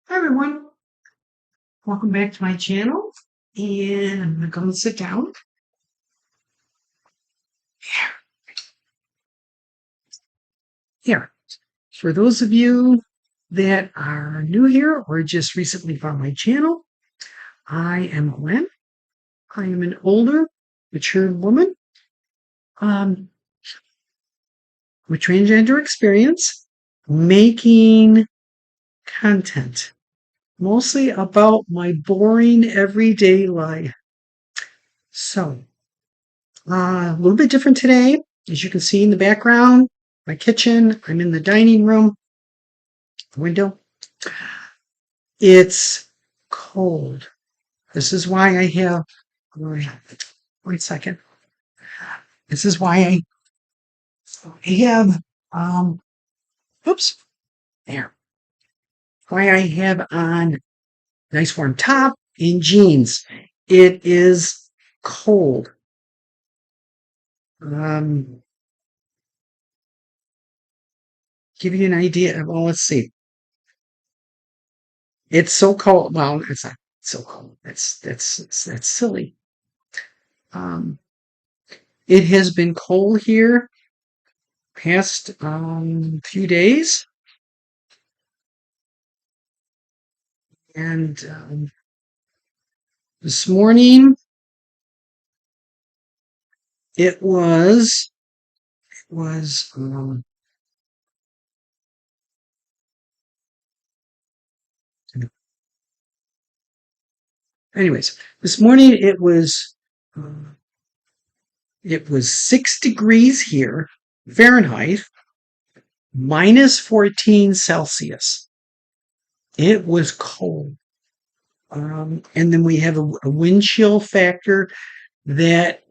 Hi everyone, welcome back to my channel. And I'm gonna go and sit down. Here, for those of you that are new here or just recently found my channel, I am Gwen. I am an older, mature woman with transgender experience making content, mostly about my boring everyday life. So, a little bit different today. As you can see in the background, my kitchen, I'm in the dining room window. It's cold. This is why I have, wait a second. This is why I have, um, oops, there. Why I have on nice warm top and jeans. It is cold. Give you an idea. Well, let's see. It's so cold. Well, it's not so cold. That's silly. Um, it has been cold here past few days, and this morning it was anyways, this morning it was 6 degrees here Fahrenheit, minus 14 Celsius. It was cold. And then we have a wind chill factor that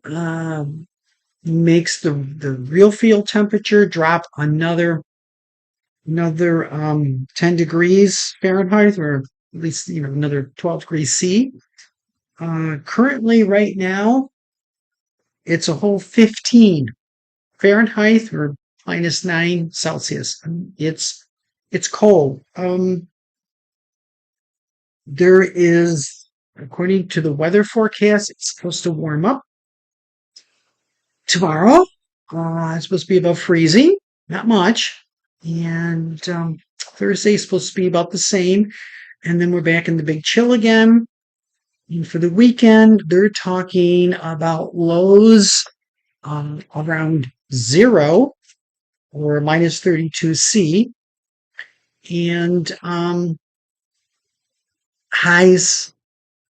makes the real field temperature drop another 10 degrees Fahrenheit, or at least another 12 degrees C. Currently, right now, it's a whole 15 Fahrenheit or minus 9 Celsius. It's cold. There is, according to the weather forecast, it's supposed to warm up tomorrow. It's supposed to be about freezing, not much. And Thursday is supposed to be about the same. And then we're back in the big chill again. And for the weekend, they're talking about lows around 0 or minus 32 C, and highs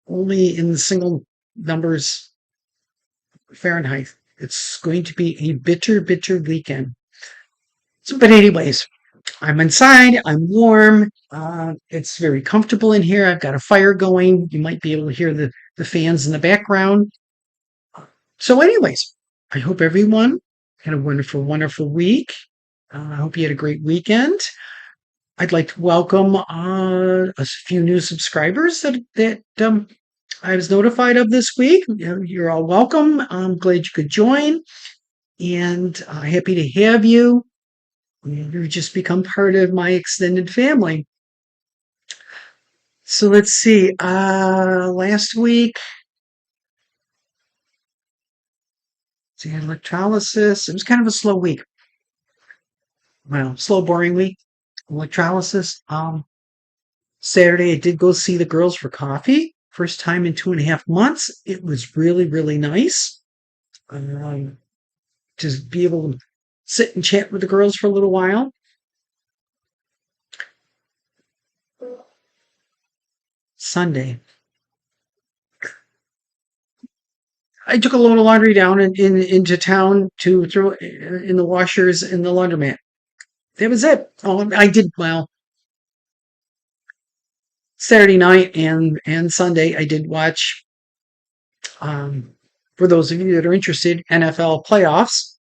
only in the single numbers Fahrenheit. It's going to be a bitter, bitter weekend. So, but anyways, I'm inside. I'm warm. It's very comfortable in here. I've got a fire going. You might be able to hear the fans in the background. So, anyways, I hope everyone had a wonderful, wonderful week. I hope you had a great weekend. I'd like to welcome a few new subscribers that I was notified of this week. You're all welcome. I'm glad you could join, and happy to have you. You've just become part of my extended family. So let's see. Last week, I had electrolysis. It was kind of a slow week. Well, slow, boring week. Electrolysis. Saturday, I did go see the girls for coffee. First time in 2.5 months. It was really, really nice. To be able to sit and chat with the girls for a little while. Sunday, I took a load of laundry down into town to throw in the washers in the laundromat. That was it. Oh, I did well. Saturday night and Sunday, I did watch. For those of you that are interested, NFL playoffs.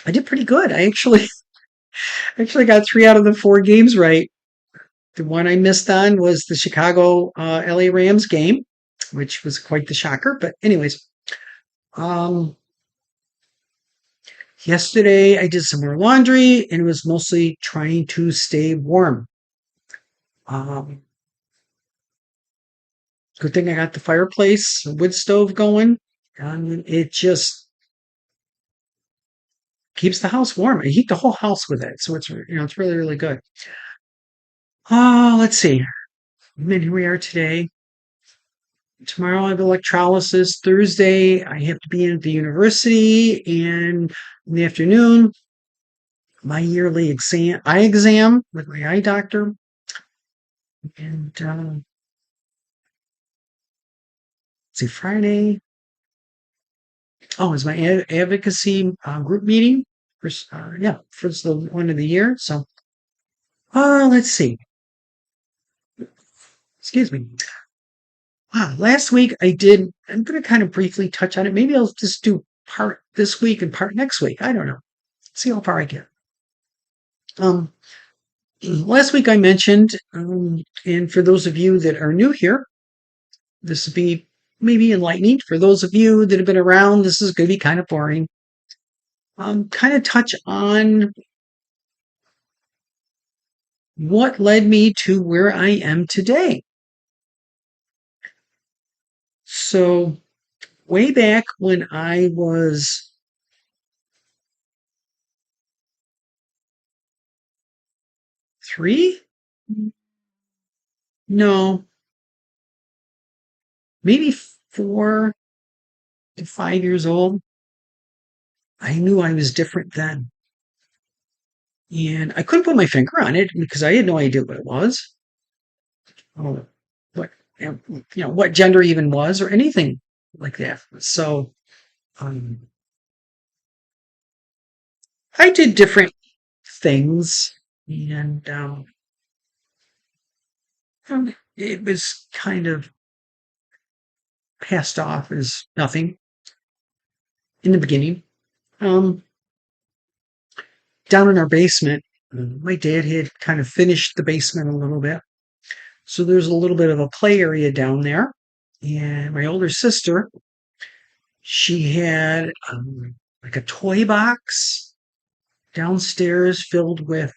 I did pretty good. I actually got 3 out of the 4 games right. The one I missed on was the Chicago LA Rams game, which was quite the shocker. But anyways, Yesterday, I did some more laundry and it was mostly trying to stay warm. Um, Good thing I got the fireplace, wood stove going. It just keeps the house warm. I heat the whole house with it, so it's really really good. Let's see. And then here we are today. Tomorrow I have electrolysis. Thursday I have to be in at the university, and in the afternoon my yearly eye exam with my eye doctor. And let's see, Friday. Oh, it's my advocacy group meeting. Yeah, first the one of the year. So, let's see. Excuse me. Wow, last week I did. I'm going to kind of briefly touch on it. Maybe I'll just do part this week and part next week. I don't know. See how far I get. Um, Last week I mentioned, and for those of you that are new here, this will be maybe enlightening. For those of you that have been around, this is going to be kind of boring. Kind of touch on what led me to where I am today. So, way back when I was 3, no, maybe 4 to 5 years old, I knew I was different then. And I couldn't put my finger on it because I had no idea what it was, or what, what gender even was, or anything like that. So, um, I did different things, and it was kind of passed off as nothing in the beginning. Um, Down in our basement, my dad had kind of finished the basement a little bit. So there's a little bit of a play area down there. And my older sister, she had like a toy box downstairs filled with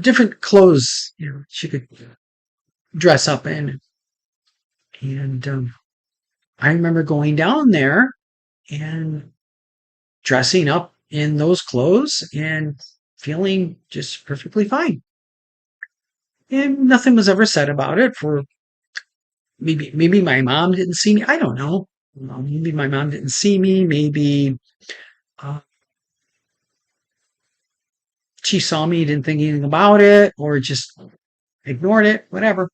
different clothes, she could dress up in. And I remember going down there and dressing up in those clothes and feeling just perfectly fine. And nothing was ever said about it. For maybe my mom didn't see me. I don't know. Maybe my mom didn't see me. Maybe uh, she saw me, didn't think anything about it, or just ignored it. Whatever.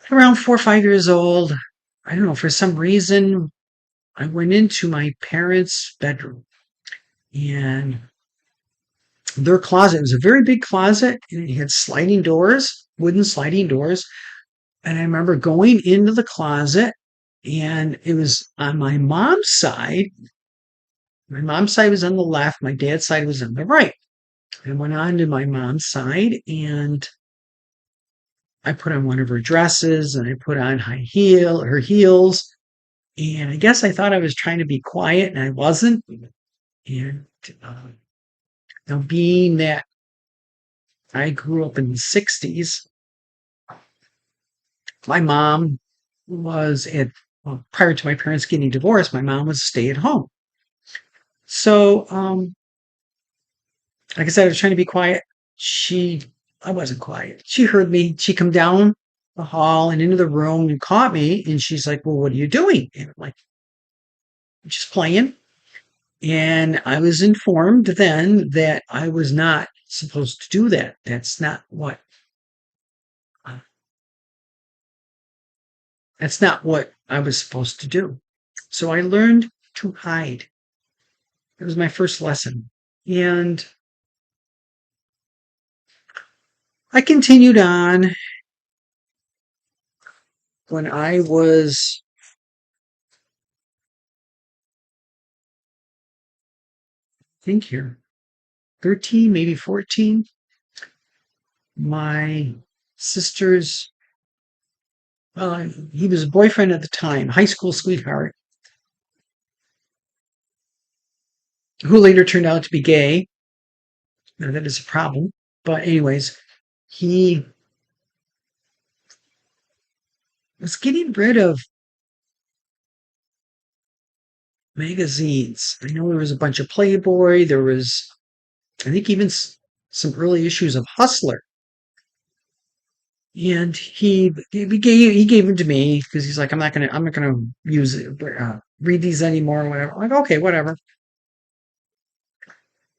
Around 4 or 5 years old, I don't know. For some reason, I went into my parents' bedroom, and their closet, it was a very big closet, and it had sliding doors, wooden sliding doors. And I remember going into the closet, and it was on my mom's side. My mom's side was on the left, my dad's side was on the right. I went on to my mom's side, and I put on one of her dresses, and I put on her heels. And I guess I thought I was trying to be quiet, and I wasn't. And now, being that I grew up in the 60s, my mom was prior to my parents getting divorced, my mom was a stay at home. So, like I said, I was trying to be quiet. I wasn't quiet. She heard me. She come down the hall and into the room and caught me. And she's like, "Well, what are you doing?" And I'm like, "Just playing." And I was informed then that I was not supposed to do that. Uh, that's not what I was supposed to do. So I learned to hide. It was my first lesson. And I continued on. When I was, I think here, 13, maybe 14, my sister's he was a boyfriend at the time, high school sweetheart, who later turned out to be gay. Now, that is a problem. But anyways, he was getting rid of magazines. I know there was a bunch of Playboy. There was, I think, even some early issues of Hustler. And he gave them to me because he's like, I'm not gonna use it, read these anymore or whatever. I'm like, okay, whatever.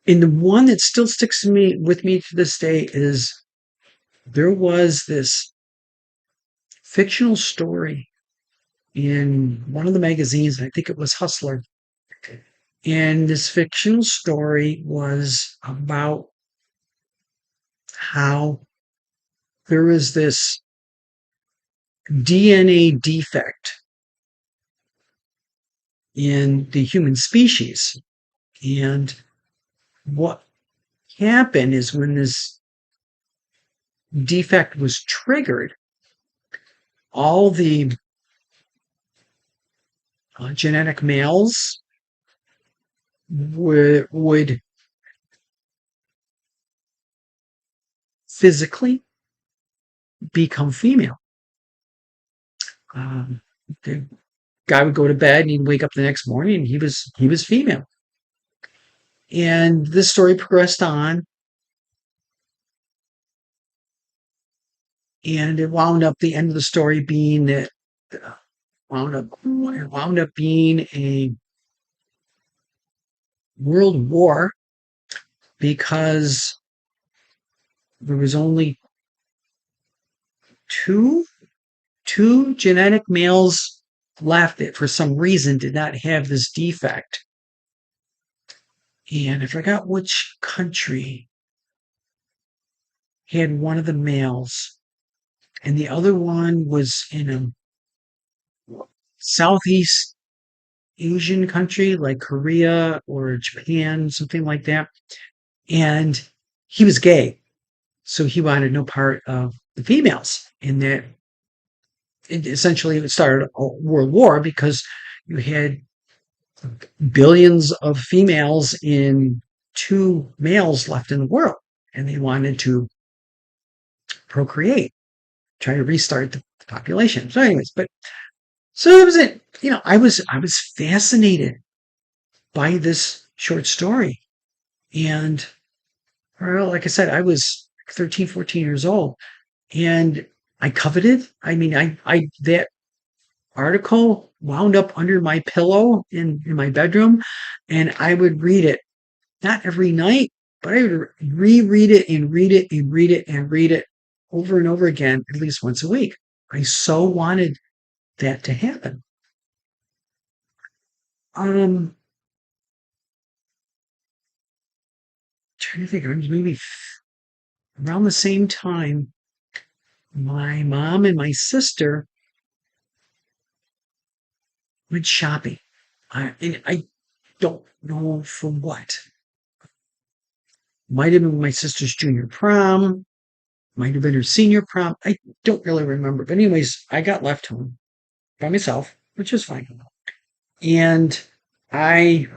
And the one that still sticks with me to this day is there was this fictional story in one of the magazines, and I think it was Hustler. And this fictional story was about how there was this DNA defect in the human species. And what happened is when this defect was triggered, all the genetic males would physically become female. Um, the guy would go to bed and he'd wake up the next morning and he was female. And this story progressed on, and it wound up the end of the story being that wound up being a world war because there was only two genetic males left that for some reason did not have this defect. And I forgot which country had one of the males, and the other one was in a Southeast Asian country like Korea or Japan, something like that. And he was gay, so he wanted no part of the females. And that essentially it started a world war because you had billions of females in two males left in the world, and they wanted to procreate, try to restart the population. So, anyways, but so that was it. I was fascinated by this short story, and well, like I said, I was 13, 14 years old, and I coveted. I mean, I that article wound up under my pillow in my bedroom, and I would read it not every night, but I would reread it and read it and read it and read it over and over again, at least once a week. I so wanted that to happen. Um, Trying to think, it was maybe around the same time, my mom and my sister went shopping. I don't know for what. Might have been my sister's junior prom, might have been her senior prom. I don't really remember. But anyways, I got left home by myself, which is fine. And I'm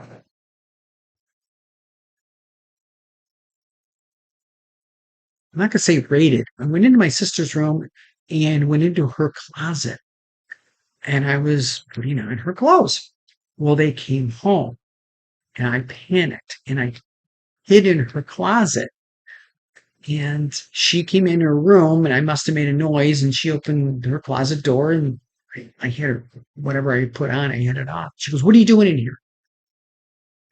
not gonna say raided. I went into my sister's room and went into her closet, and I was putting on her clothes. Well, they came home, and I panicked and I hid in her closet. And she came in her room, and I must have made a noise, and she opened her closet door, and I had her, whatever I put on, I had it off. She goes, "What are you doing in here?"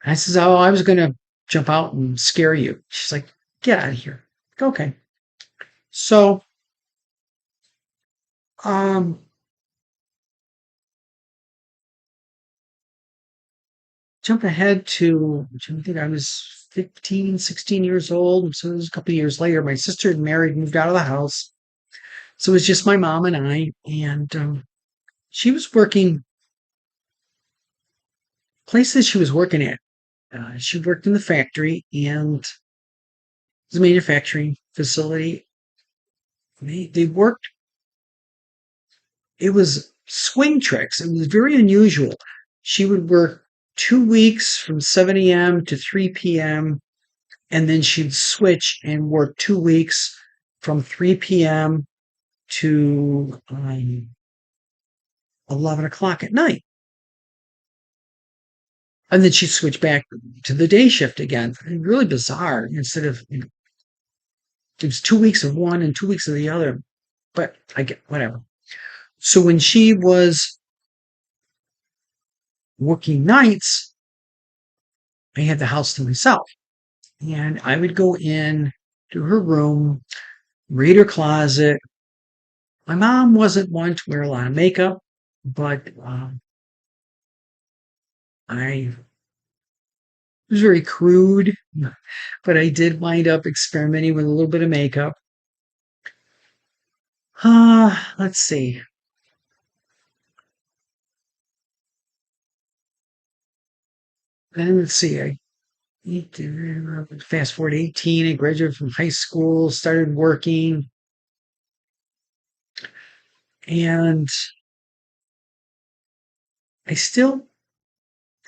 I says, "Oh, I was going to jump out and scare you." She's like, "Get out of here." Okay. So, um, jump ahead to, I think I was 15, 16 years old. So it was a couple of years later. My sister had married, moved out of the house. So it was just my mom and I. And she was working places she was working at. She worked in the factory, and it was a manufacturing facility. They worked it was swing tricks. It was very unusual. She would work 2 weeks from 7 a.m. to 3 p.m. and then she'd switch and work 2 weeks from 3 p.m. to 11 o'clock at night. And then she'd switch back to the day shift again. Really bizarre. Instead of, it was 2 weeks of one and 2 weeks of the other. But I get whatever. So when she was working nights, I had the house to myself. And I would go in to her room, read her closet. My mom wasn't one to wear a lot of makeup, but I was very crude, but I did wind up experimenting with a little bit of makeup. Let's see. Then let's see. I fast forward 18. I graduated from high school, started working, and I still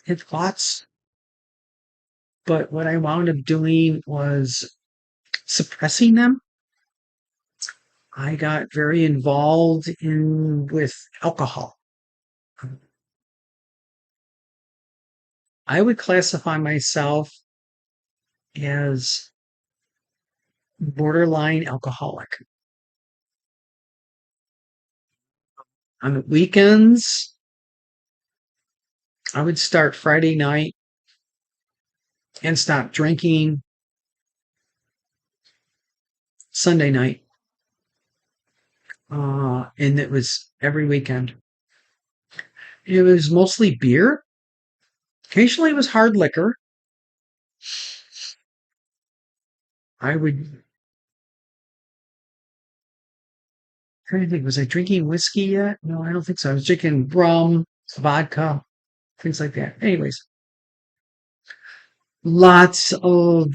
had thoughts, but what I wound up doing was suppressing them. I got very involved with alcohol. I would classify myself as borderline alcoholic. On the weekends, I would start Friday night and stop drinking Sunday night. And it was every weekend. It was mostly beer. Occasionally it was hard liquor. I would trying to think, was I drinking whiskey yet? No, I don't think so. I was drinking rum, vodka, things like that. Anyways, lots of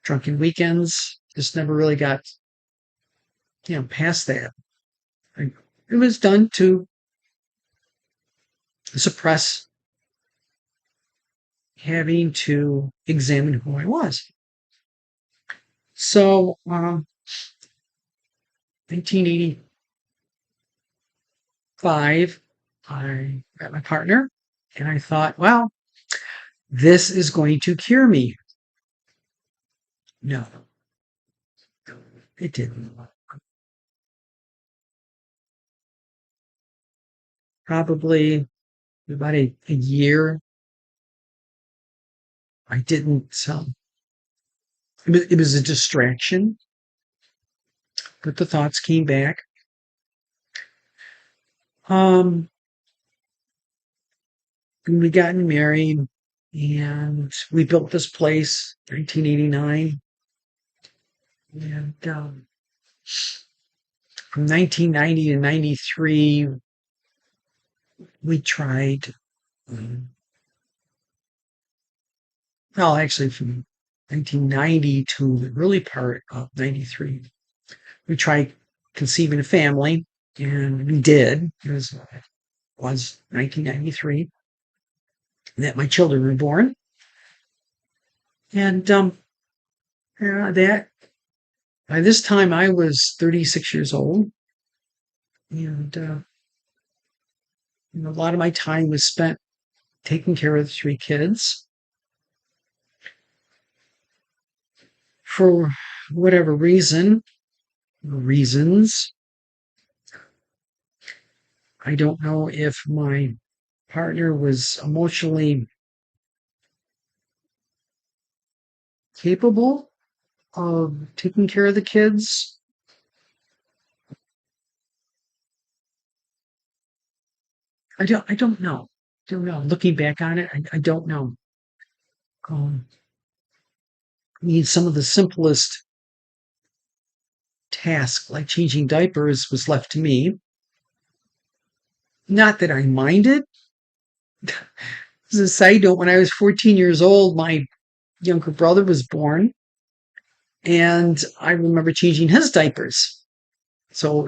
drunken weekends. Just never really got past that. It was done to suppress having to examine who I was. So, 1985, I met my partner, and I thought, well, this is going to cure me. No, it didn't. Probably about a year. I didn't. It was a distraction, but the thoughts came back. We got married, and we built this place, 1989, and from 1990 to 93, we tried. Well, actually, from 1990 to the early part of 93, we tried conceiving a family, and we did. It was 1993 that my children were born. And that by this time I was 36 years old, and a lot of my time was spent taking care of the three kids. For whatever reasons, I don't know if my partner was emotionally capable of taking care of the kids. I don't know. Looking back on it, I don't know. I mean, some of the simplest tasks, like changing diapers, was left to me. Not that I minded. As a side note, when I was 14 years old, my younger brother was born, and I remember changing his diapers. So,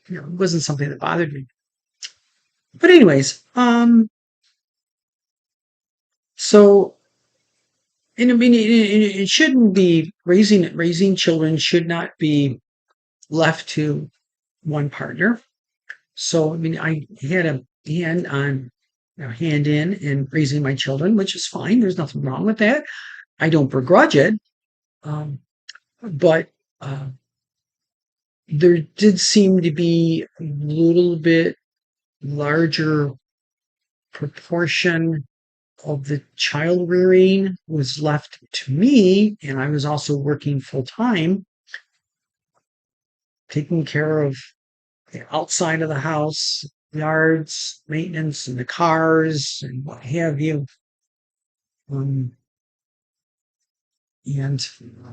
it wasn't something that bothered me. But anyways, so, and I mean, it shouldn't be raising children should not be left to one partner. So, I mean, I had a hand in raising my children, which is fine. There's nothing wrong with that. I don't begrudge it. Um, but there did seem to be a little bit larger proportion of the child rearing was left to me, and I was also working full time, taking care of the outside of the house, yards, maintenance, and the cars, and what have you. Um, and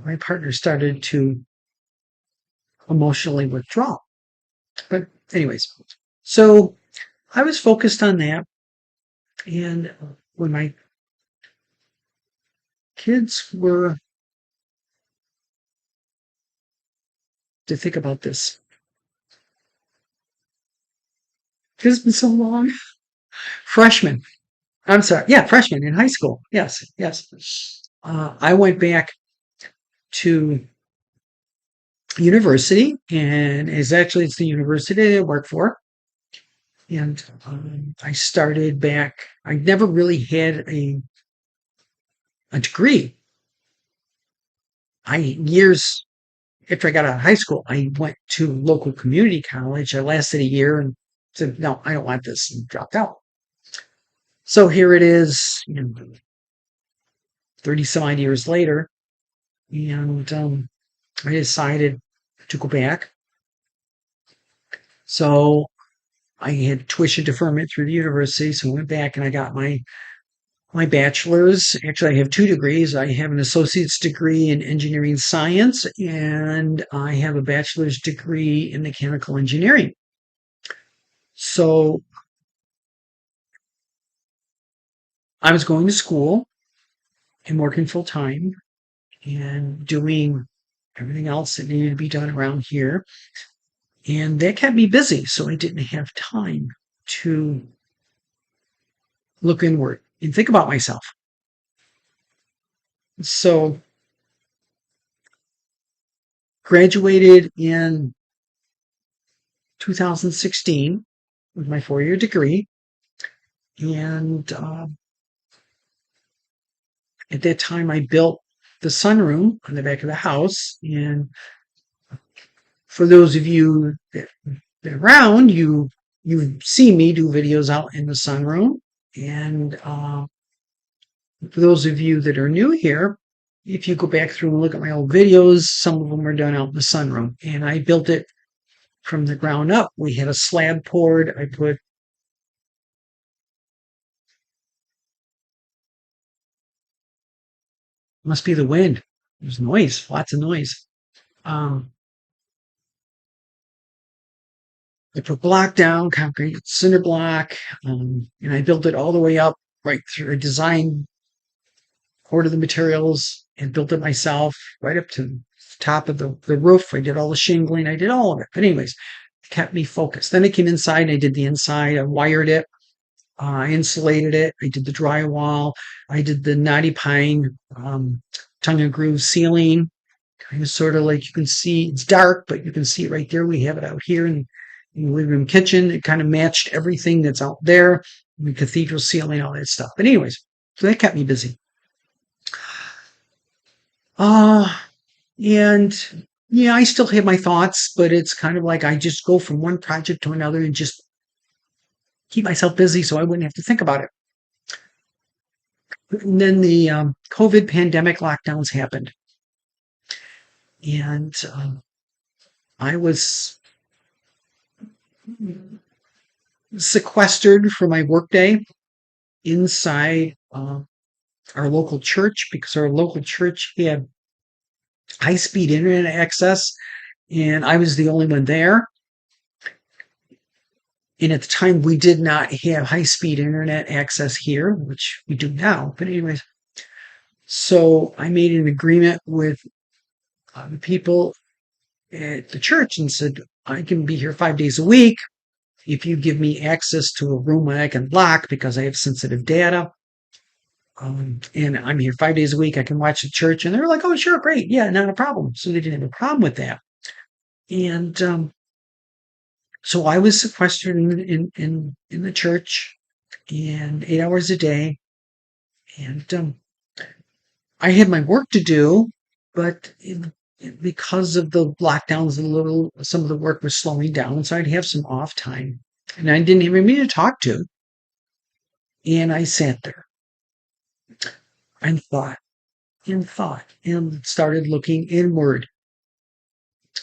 my partner started to emotionally withdraw. But, anyways, so I was focused on that. And when my kids were, to think about this, because it's been so long, freshmen. I'm sorry. Yeah, freshman in high school. Yes, yes. I went back to university, and it's the university I work for. And I started back. I never really had a degree. Years after I got out of high school, I went to local community college. I lasted a year and said, "No, I don't want this," and dropped out. So here it is, 30 some odd years later, and I decided to go back. So I had tuition deferment through the university, so I went back and I got my bachelor's. Actually, I have two degrees. I have an associate's degree in engineering science, and I have a bachelor's degree in mechanical engineering. So I was going to school and working full time and doing everything else that needed to be done around here. And that kept me busy, so I didn't have time to look inward and think about myself. So graduated in 2016 with my 4-year degree. And at that time, I built the sunroom on the back of the house. And for those of you that been around, you've seen me do videos out in the sunroom. And for those of you that are new here, if you go back through and look at my old videos, some of them are done out in the sunroom. And I built it from the ground up. We had a slab poured. I put must be the wind. There's noise, lots of noise. Um, I put block down, concrete cinder block, and I built it all the way up right through. I designed, ordered the materials, and built it myself right up to the top of the roof. I did all the shingling. I did all of it. But anyways, it kept me focused. Then I came inside and I did the inside. I wired it. I insulated it. I did the drywall. I did the knotty pine tongue and groove ceiling. Kind of sort of like you can see it's dark, but you can see it right there. We have it out here in the living room kitchen. It kind of matched everything that's out there, the cathedral ceiling, all that stuff. But anyways, so that kept me busy. Uh and yeah, I still have my thoughts, but it's kind of like I just go from one project to another and just keep myself busy so I wouldn't have to think about it. And then the COVID pandemic lockdowns happened. And I was sequestered for my workday inside our local church because our local church had high speed internet access and I was the only one there. And at the time, we did not have high speed internet access here, which we do now. But, anyways, so I made an agreement with the people at the church and said, I can be here 5 days a week. If you give me access to a room I can lock because I have sensitive data, and I'm here 5 days a week, I can watch the church. And they're like, oh, sure, great. Yeah, not a problem. So they didn't have a problem with that. And so I was sequestered in the church and 8 hours a day. And I had my work to do, but because of the lockdowns, some of the work was slowing down. So I'd have some off time. And I didn't even mean to talk to. And I sat there and thought and started looking inward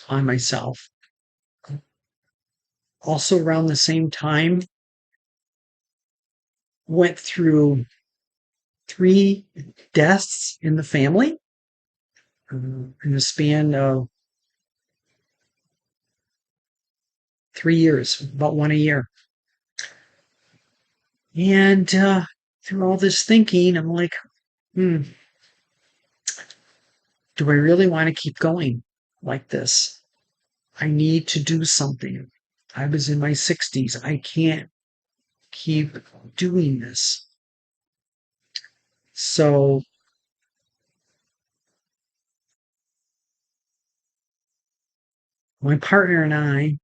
on myself. Also around the same time, went through 3 deaths in the family in the span of 3 years, about one a year. And through all this thinking, I'm like, do I really want to keep going like this? I need to do something. I was in my 60s. I can't keep doing this. So my partner and I,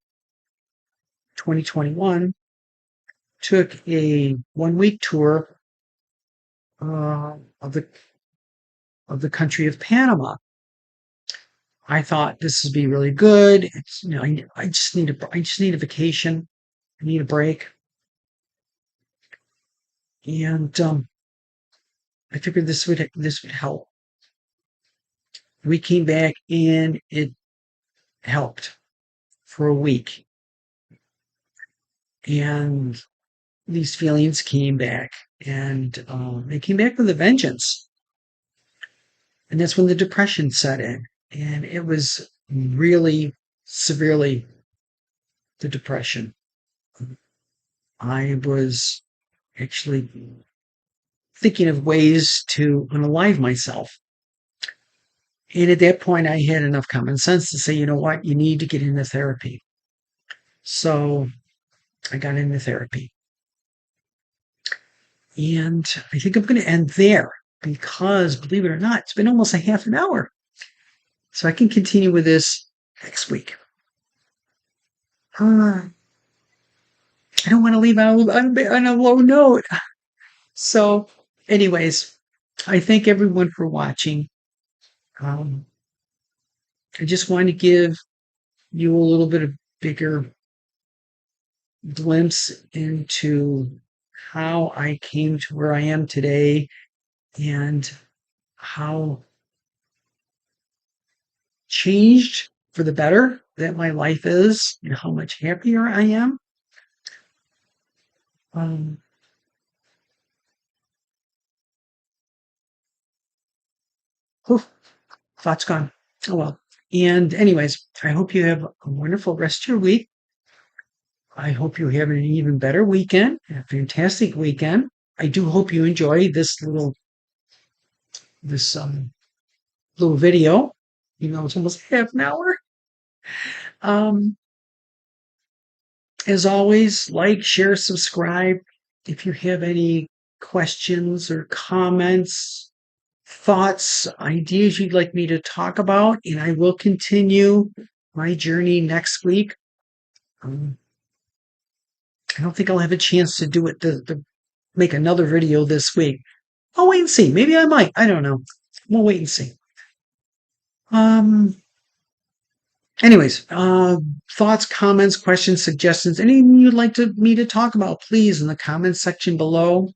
2021, took a 1 week tour of the country of Panama. I thought this would be really good. It's, I just need a vacation. I need a break. And I figured this would help. We came back and it helped for a week. And these feelings came back, and they came back with a vengeance. And that's when the depression set in. And it was really severely the depression. I was actually thinking of ways to unalive myself. And at that point, I had enough common sense to say, you know what, you need to get into therapy. So I got into therapy. And I think I'm going to end there because, believe it or not, it's been almost a half an hour. So I can continue with this next week. I don't want to leave on a low note. So, anyways, I thank everyone for watching. I just want to give you a little bit of bigger glimpse into how I came to where I am today and how changed for the better that my life is and how much happier I am. Um, Oof, thought's gone. Oh well. And anyways, I hope you have a wonderful rest of your week. I hope you have an even better weekend, a fantastic weekend. I do hope you enjoy this little video. It's almost half an hour. Um, as always, like, share, subscribe. If you have any questions or comments, thoughts, ideas you'd like me to talk about, and I will continue my journey next week. I don't think I'll have a chance to do it to make another video this week. I'll wait and see. Maybe I might. I don't know. We'll wait and see. Anyways, thoughts, comments, questions, suggestions, anything you'd like me to talk about, please, in the comments section below.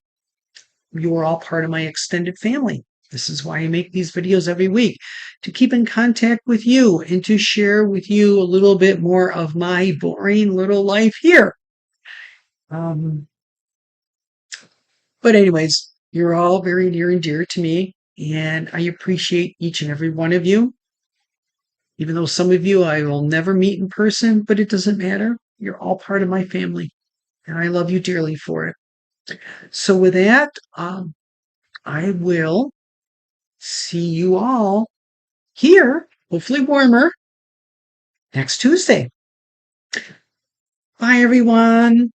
You are all part of my extended family. This is why I make these videos every week, to keep in contact with you and to share with you a little bit more of my boring little life here. But anyways, you're all very near and dear to me, and I appreciate each and every one of you. Even though some of you I will never meet in person, but it doesn't matter. You're all part of my family, and I love you dearly for it. So with that, I will see you all here, hopefully warmer, next Tuesday. Bye, everyone.